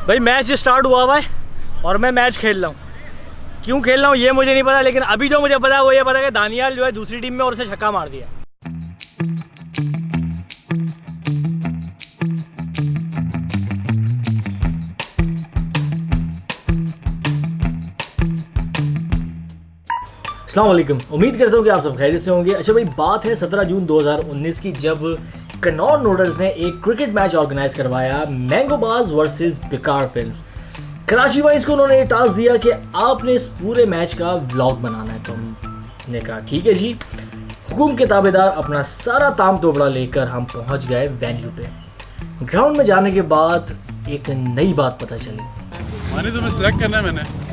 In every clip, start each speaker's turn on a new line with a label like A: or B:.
A: भाई match start हुआ हुआ है और मैं मैच खेल रहा हूँ। क्यों खेल रहा हूँ ये मुझे नहीं पता, लेकिन अभी जो मुझे पता है वो ये पता है कि दानियाल जो है दूसरी टीम में और उसने छक्का मार दिया। अस्सलाम वालेकुम, उम्मीद करता हूँ कि आप सब खैरियत से होंगे। अच्छा भाई, बात है 17 जून 2019 की, जब कनौर नोडल्स ने एक क्रिकेट मैच ऑर्गेनाइज करवाया मैंगोबाज वर्सेस बेकार फिल्म। कराची वाइज को उन्होंने टास्क दिया कि आपने इस पूरे मैच का व्लॉग बनाना है। तो हमने कहा ठीक है जी। हुकुम के ताबेदार अपना सारा ताम तोबड़ा लेकर हम पहुंच गए वेन्यू पे। ग्राउंड में जाने के बाद एक नई बात पता चली।
B: मानी तुम्हें सिलेक्ट करना है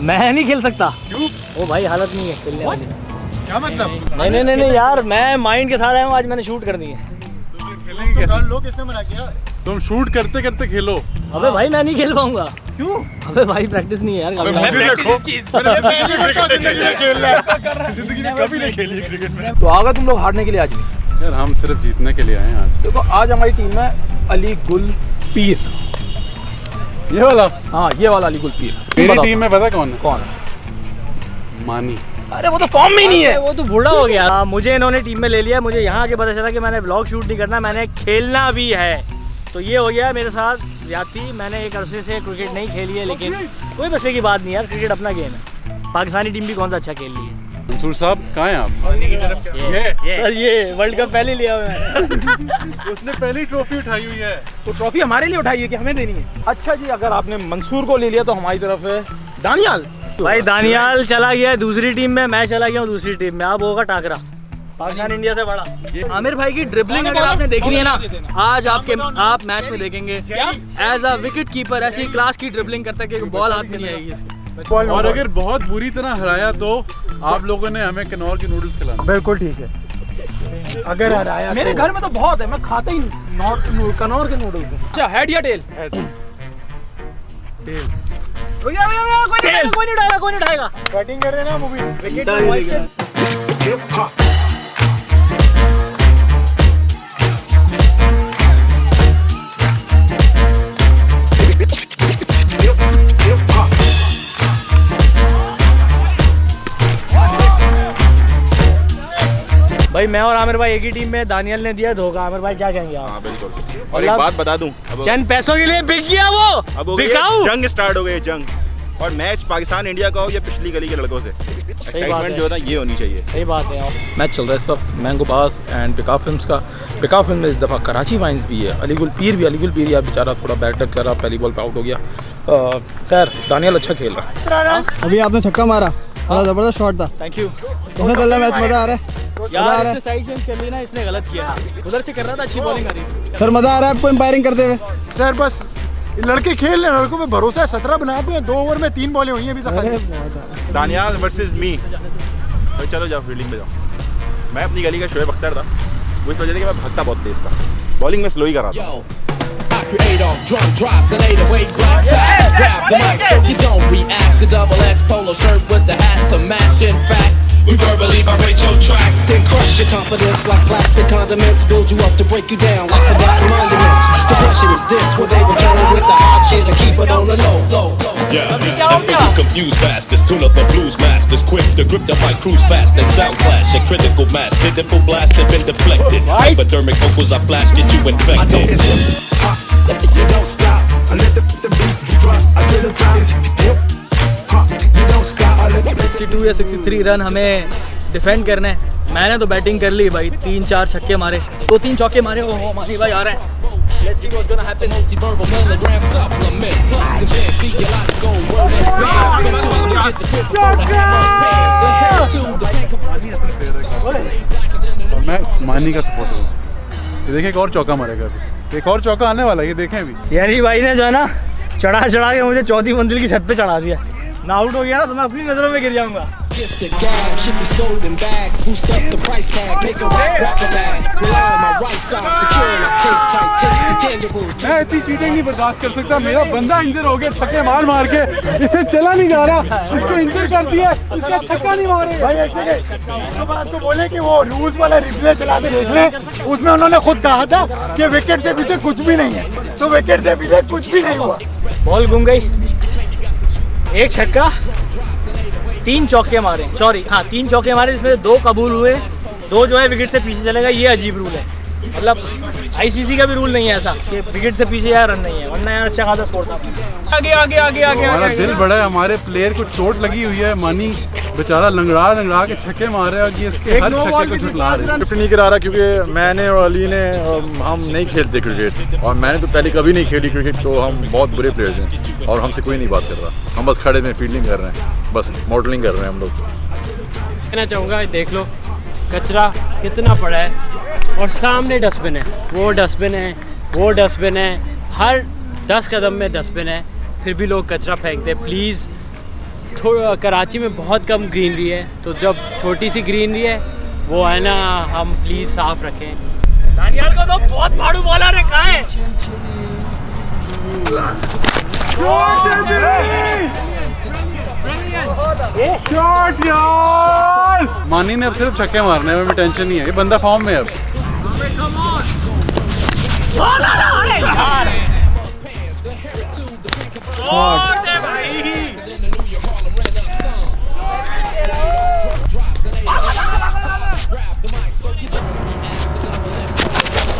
A: मैं नहीं खेल सकता।
B: क्यों?
A: ओ भाई, हालत नहीं है खेलने वाली।
B: क्या मतलब?
A: नहीं यार, मैं माइंड के साथ आया हूँ, आज मैंने शूट करनी है।
B: खेलेंगे कैसे? लोग किसने मना किया? तुम शूट करते करते खेलो।
A: अबे भाई मैं नहीं खेल पाऊंगा। क्यों? अबे भाई प्रैक्टिस नहीं है यार।
B: जिंदगी में कभी नहीं खेली क्रिकेट में।
C: तो आगे तुम लोग हारने के लिए आज?
B: यार हम सिर्फ जीतने के लिए आए हैं आज।
C: देखो आज हमारी टीम में अली गुल पीर।
B: ये वाला?
C: हाँ ये वाला अली गुल पीर।
B: मेरी टीम में पता कौन है?
C: कौन है?
B: मानी।
C: अरे वो तो फॉर्म में ही नहीं है।
A: वो तो बूढ़ा हो गया। मुझे इन्होंने टीम में ले लिया। मुझे यहाँ आके पता चला कि मैंने ब्लॉग शूट नहीं करना, मैंने खेलना भी है। तो ये हो गया मेरे साथ ज्यादती। मैंने एक अरसे से क्रिकेट नहीं खेली है, लेकिन कोई मसले की बात नहीं यार, क्रिकेट अपना गेम है। पाकिस्तानी टीम भी कौन सा अच्छा खेल रही है।
B: मंसूर साहब कहाँ हैं आप?
A: सर ये वर्ल्ड कप पहले लिया हुआ है।
B: उसने पहली ट्रॉफी उठाई हुई है।
C: तो ट्रॉफी हमारे लिए उठाई है कि हमें देनी है? अच्छा जी, अगर आपने मंसूर को ले लिया तो हमारी तरफ है दानियाल।
A: भाई दानियाल चला गया दूसरी टीम में, मैं चला गया हूँ दूसरी टीम में। अब होगा टाकरा पाकिस्तान इंडिया से बड़ा। आमिर भाई की ड्रिबलिंग अगर आपने देखनी है ना, आज आप मैच में देखेंगे एज अ विकेट कीपर ऐसी क्लास की ड्रिबलिंग करता है कि बॉल हाथ में नहीं आएगी इसकी।
B: और अगर बहुत बुरी तरह हराया तो आप लोगों ने हमें कनौर की नूडल्स खिलाना।
D: बिल्कुल ठीक है। अगर हराया
C: मेरे घर में तो बहुत है, मैं खाता ही कनौर के नूडल्स। अच्छा हेड या टेल?
A: कोई नहीं उठाएगा।
D: बैटिंग कर रहे हैं ना मूवी।
A: भाई मैं और आमिर भाई एक ही टीम में, दानियल ने दिया धोखा। आमिर भाई क्या कहेंगे आप?
E: हाँ बिल्कुल। और एक बात बता दूं,
A: चंद पैसों के लिए बिक गया वो।
E: अब
A: बिकाऊ
E: जंग स्टार्ट हो गई, जंग। और मैच पाकिस्तान इंडिया का हो या पिछली गली के लड़कों से, एक्साइटमेंट जो है ना ये होनी चाहिए।
A: सही बात है।
C: मैच चल रहा है इस वक्त मैंगोबाज एंड बेकार फिल्म्स का। बेकार फिल्म में इस दफ़ा कराची वाइंस भी है, अली गुल पीर यार बेचारा थोड़ा बैट टच कर रहा, पहली बॉल पे आउट हो गया। खैर दानियाल अच्छा खेल रहा है।
D: अभी आपने छक्का मारा, बड़ा जबरदस्त शॉट था।
A: Thank you.
D: कैसा चल रहा है मैच? मजा आ रहा है
A: यार? इसने साइड चेंज कर ली ना, इसने गलत किया। उधर से कर रहा था, अच्छी बॉलिंग आ रही थी।
D: सर मजा आ रहा है आपको एम्पायरिंग करते हुए?
F: सर बस लड़के खेल रहे हैं, लड़कों पे भरोसा है। 17 बनाते हैं, 2 ओवर में 3 बॉलें हुई हैं अभी तक।
E: दानियाल वर्सेस मी। तो चलो जाओ फील्डिंग पे जाओ। मैं अपनी गली का शोएब अख्तर था, वो इस वजह से कि मैं भागता बहुत तेज था, बॉलिंग में स्लो ही कर रहा था।
G: Create on drum drops and 808 black ties. Grab the mic so you don't react. The double X polo shirt with the hat to match. In fact, we verbally vibrate your track, then crush your confidence like plastic condiments. Build you up to break you down like forgotten monuments. The question is this: will they return with the hot shit or keep it on the low, low, low?
H: Yeah, confused bastards, tune up the blues masters, quick to grip the mic, cruise fast and sound clash. A critical mass, pitiful blast have been deflected. Hypodermic vocals I flash, get you infected.
G: You don't stop. I let the beat drop. I let it drop. Hip hop. You don't stop. I let
A: 62 या 63 run हमें defend करना है। मैंने तो batting कर ली भाई, 3-4 छक्के मारे, 2-3 चौके मारे। ओहो मानी भाई आ रहे हैं। Let's see what's gonna happen.
G: multi-verbal milligram supplement plus and then theological word advanced into legit the critical the to the
B: और मैं मानी का सपोर्टर हूँ। ये देखें एक और चौका मारेगा अभी, एक और चौका आने वाला है, ये देखें अभी।
A: यानी भाई ने जो है ना चढ़ा के मुझे 4थी मंजिल की छत पे चढ़ा दिया। मैं आउट हो गया ना तो मैं अपनी नजरों में गिर जाऊंगा।
G: the gab should be sold in bags, boost up the price tag, make a rap bag. Rely on my right side securing up tape tight takes the tangible.
B: मैं इतनी चीटिंग नहीं बर्दाश्त कर सकता। मेरा बंदा इंजर हो गया छक्के मार मार के, इससे चला नहीं जा रहा, इसको इंजर कर दिया, इसका छक्का नहीं मारे।
F: भाई ऐसे तो बात तो बोले कि वो रूल्स वाला रिप्ले चला के देख ले, उसमें उन्होंने खुद कहा था कि विकेट के पीछे कुछ भी नहीं है, तो विकेट के पीछे कुछ भी नहीं हुआ।
A: बॉल घूम गई, एक छक्का, 3 चौके मारे, सॉरी हाँ 3 चौके मारे, इसमें 2 कबूल हुए, 2 जो है विकेट से पीछे चलेगा। ये अजीब रूल है, मतलब आईसीसी का भी रूल नहीं है ऐसा कि विकेट से पीछे यार रन नहीं है, वरना यार अच्छा खासा स्कोर था। आगे आगे आगे आगे
B: हमारा दिल बड़ा है, हमारे प्लेयर को चोट लगी हुई है, मानी बेचारा लंगड़ा के छक्के मार रहा है और ये इसके हर छक्के को झुटला रहे हैं।
E: लिफ्ट नहीं करा रहा क्योंकि मैंने और अली ने हम नहीं खेलते क्रिकेट, और मैंने तो पहले कभी नहीं खेली क्रिकेट, तो हम बहुत बुरे प्लेयर्स हैं और हमसे कोई नहीं बात कर रहा। हम बस खड़े में फील्डिंग कर रहे हैं, बस मॉडलिंग कर रहे हैं हम लोग।
I: कहना चाहूँगा देख लो कचरा कितना पड़ा है और सामने डस्टबिन है, वो डस्टबिन है, वो डस्टबिन है, हर 10 कदम में डस्टबिन है, फिर भी लोग कचरा फेंकते। प्लीज़ थोड़ा कराची में बहुत कम ग्रीनरी है, तो जब छोटी सी ग्रीनरी है वो है ना, हम प्लीज़ साफ रखें।
A: दानियाल को तो बहुत फाड़ू बॉलर है, कहाँ है?
B: शॉट यार! मानी ने अब सिर्फ छक्के मारने में टेंशन नहीं है, ये बंदा फॉर्म में है अब।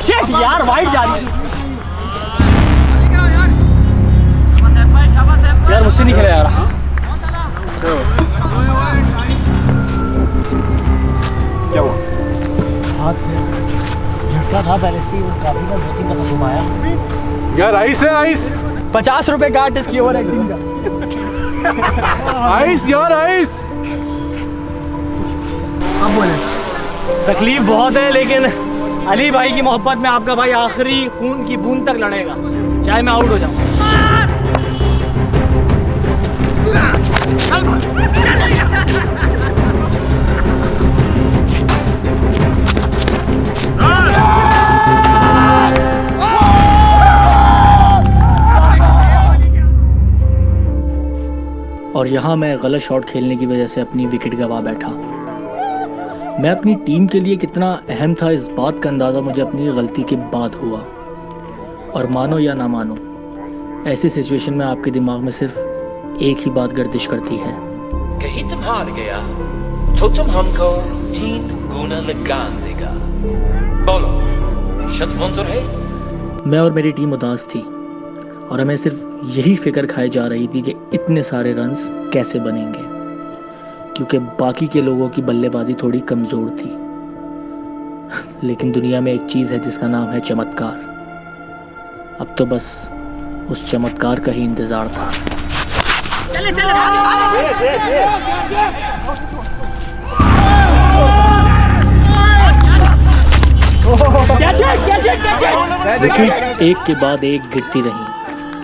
A: शिट यार, वाइड जा रही है यार, मुझसे नहीं खेला यार। क्या हुआ? हाथ झटका था पहले से, वो काफी ना 2-3 दफा घुमाया
B: यार। आइस है, आइस
A: 50 रुपए का आर्टिस्ट की ओवर एक्टिंग का।
B: आइस यार, आइस।
F: अब बोले
A: तकलीफ बहुत है, लेकिन अली भाई की मोहब्बत में आपका भाई आखिरी खून की बूंद तक लड़ेगा, चाहे मैं आउट हो जाऊं। और यहाँ मैं गलत शॉट खेलने की वजह से अपनी विकेट गंवा बैठा। मैं अपनी टीम के लिए कितना अहम था, इस बात का अंदाज़ा मुझे अपनी गलती के बाद हुआ। और मानो या ना मानो, ऐसी सिचुएशन में आपके दिमाग में सिर्फ एक ही बात गर्दिश करती है,
G: कहीं तुम हार गया तो तुम हमको 3 गुना लगान देगा। बोलो शर्त मंजूर है?
A: मैं और मेरी टीम उदास थी और हमें सिर्फ यही फिक्र खाई जा रही थी कि इतने सारे रन्स कैसे बनेंगे, क्योंकि बाकी के लोगों की बल्लेबाजी थोड़ी कमज़ोर थी। लेकिन दुनिया में एक चीज़ है जिसका नाम है चमत्कार। अब तो बस उस चमत्कार का ही इंतज़ार था। चले चले भागे विकेट्स एक के बाद एक गिरती रहीं,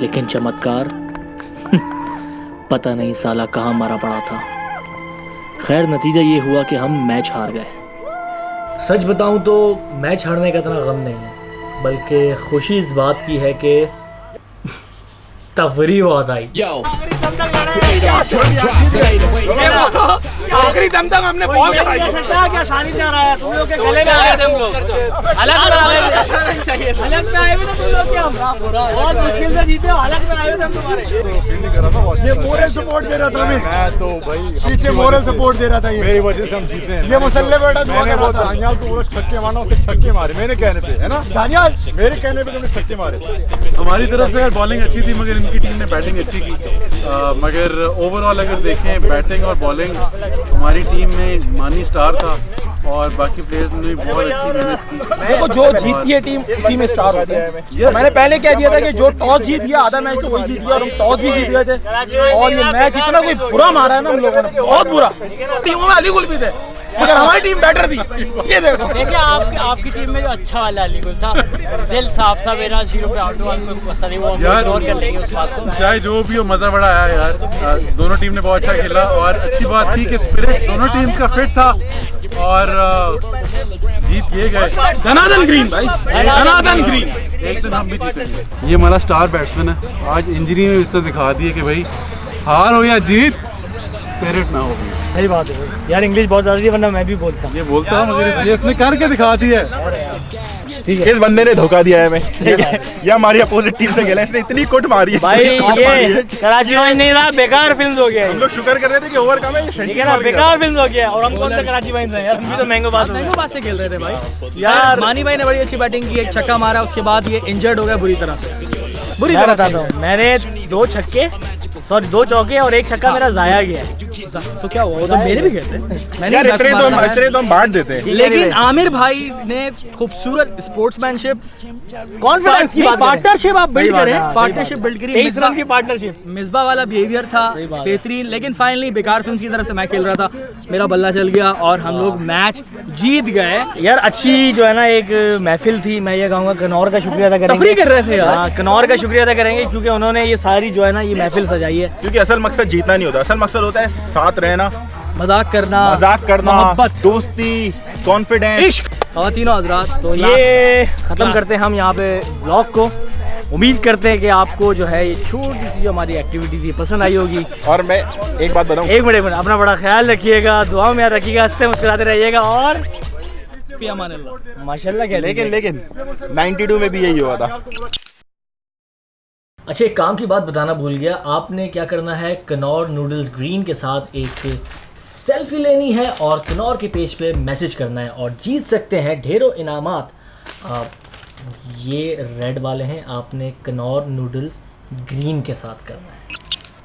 A: लेकिन चमत्कार पता नहीं साला कहाँ मरा पड़ा था। खैर नतीजा ये हुआ कि हम मैच हार गए। सच बताऊं तो मैच हारने का इतना गम नहीं है, बल्कि खुशी इस बात की है कि तफरी बहुत आई।
C: आखिरी दम तक हमने बॉल कराई है।
A: क्या आसानी से आ रहा है, तुम लोग के गले में आ गए थे हम लोग। अलग में आए थे तुम लोग के, हम बहुत मुश्किल से जीते, अलग में आए थे हम तुम्हारे।
F: ये मोरल सपोर्ट दे रहा था, मैं तो भाई पीछे मोरल सपोर्ट दे रहा था, ये मेरी वजह से हम जीते हैं। ये मुसल्ले बैठा मैंने वो दानियाल को बोला छक्के मारना, उसके छक्के मारे मेरे कहने पे, है ना दानियाल, मेरे कहने पे तुमने छक्के मारे।
B: हमारी तरफ से यार बॉलिंग अच्छी थी, मगर इनकी टीम ने बैटिंग अच्छी की। मगर ओवरऑल अगर देखें बैटिंग और बॉलिंग, हमारी टीम में मानी स्टार था और बाकी प्लेयर्स ने बहुत अच्छी मेहनत की।
C: देखो जो जीतती है टीम उसी में स्टार होते हैं। मैंने पहले कह दिया था कि जो टॉस जीत गया आधा मैच तो वही जीत गया, और हम टॉस भी जीत गए थे। और ये मैच इतना कोई बुरा मारा है ना हम लोगों ने, बहुत बुरा। टीमों में अलीगुल भी थे मगर हमारी टीम बेटर थी। ये देखो
I: देखिए आपकी टीम में जो अच्छा वाला अलीगुल था, दिल साफ था मेरा, 0 पे आउट हुआ, कोई गुस्सा नहीं, वो हम इग्नोर कर लेंगे उस बात को।
B: चाहे जो भी हो, मज़ा बड़ा आया यार। दोनों टीम ने बहुत अच्छा खेला और अच्छी बात थी कि स्पिरिट दोनों टीम्स का फिट था और जीत ये गए।
C: धनादन ग्रीन भाई, धनादन ग्रीन।
B: एक दिन हम भी जीतेंगे। ये हमारा स्टार बैट्समैन है, आज इंजरी में इसने दिखा दिया कि भाई हार हो या जीत स्पिरिट ना हो।
A: सही बात है यार, इंग्लिश बहुत ज़्यादा है वरना मैं भी बोलता हूँ।
B: ये बोलता हूँ मगर ये इसने करके दिखा दिया है।
F: इस बंदे ने धोखा दिया है हमें। ये हमारी अपोजिट टीम से खेला, इसने इतनी कुट मारी है
A: भाई ये कराची वाइंस नहीं रहा, बेकार फिल्म हो गया।
F: हम लोग शुक्र कर रहे थे कि ओवर कम है,
A: ठीक है ना, बेकार फिल्म हो गया। और हम कौन सा कराची वाइंस हैं यार, हम भी तो मैंगो बास
C: से खेल रहे थे भाई यार। मानी भाई ने बड़ी अच्छी बैटिंग की, एक छक्का मारा, उसके बाद ये इंजर्ड हो गया बुरी तरह से।
A: मैंने 2 छक्के सॉरी 2 चौके और 1 छक्का मेरा जाया गया।
C: तो क्या हुआ, वो तो मेरे भी गए थे।
F: यार इतने तो हम बांट देते हैं।
C: लेकिन आमिर भाई ने खूबसूरत स्पोर्ट्समैनशिप,
A: कॉन्फिडेंस की बात,
C: पार्टनरशिप आप बिल्ड करें, पार्टनरशिप बिल्ड करी।
A: 23 रन की पार्टनरशिप,
C: मिसबा वाला बिहेवियर था बेहतरीन, लेकिन फाइनली बेकार फिल्म की तरफ से मैं खेल रहा था, मेरा बल्ला चल गया और हम लोग मैच जीत गए।
A: यार अच्छी जो है ना एक महफिल थी। मैं ये कहूँगा कनौर का शुक्रिया अदा करेंगे।
C: तफरी कर रहे थे यार।
A: कनौर का शुक्रिया अदा करेंगे क्योंकि उन्होंने ये सारी जो है ना ये महफिल सजाई है।
F: क्योंकि असल मकसद जीतना नहीं होता, असल मकसद होता है साथ रहना,
C: मजाक करना,
F: मोहब्बत, दोस्ती, कॉन्फिडेंस,
C: इश्क। खवातीनो हजरात,
A: तो ये खत्म करते हैं हम यहाँ पे ब्लॉग को। उम्मीद करते हैं कि आपको जो है ये छोटी सी जो हमारी एक्टिविटी थी पसंद आई होगी।
F: और मैं एक बात बताऊँ,
A: एक मिनट अपना बड़ा ख्याल रखिएगा, दुआ में याद रखिएगा, हंसते मुस्कुराते रहिएगा और माशाल्लाह। क्या
F: लेकिन 92 में भी यही हुआ था।
A: अच्छा, एक काम की बात बताना भूल गया, आपने क्या करना है, कनौर नूडल्स ग्रीन के साथ एक सेल्फी लेनी है और कनौर के पेज पे मैसेज करना है और जीत सकते हैं ढेरों इनामात। ये रेड वाले हैं, आपने कनौर नूडल्स ग्रीन के साथ करना है।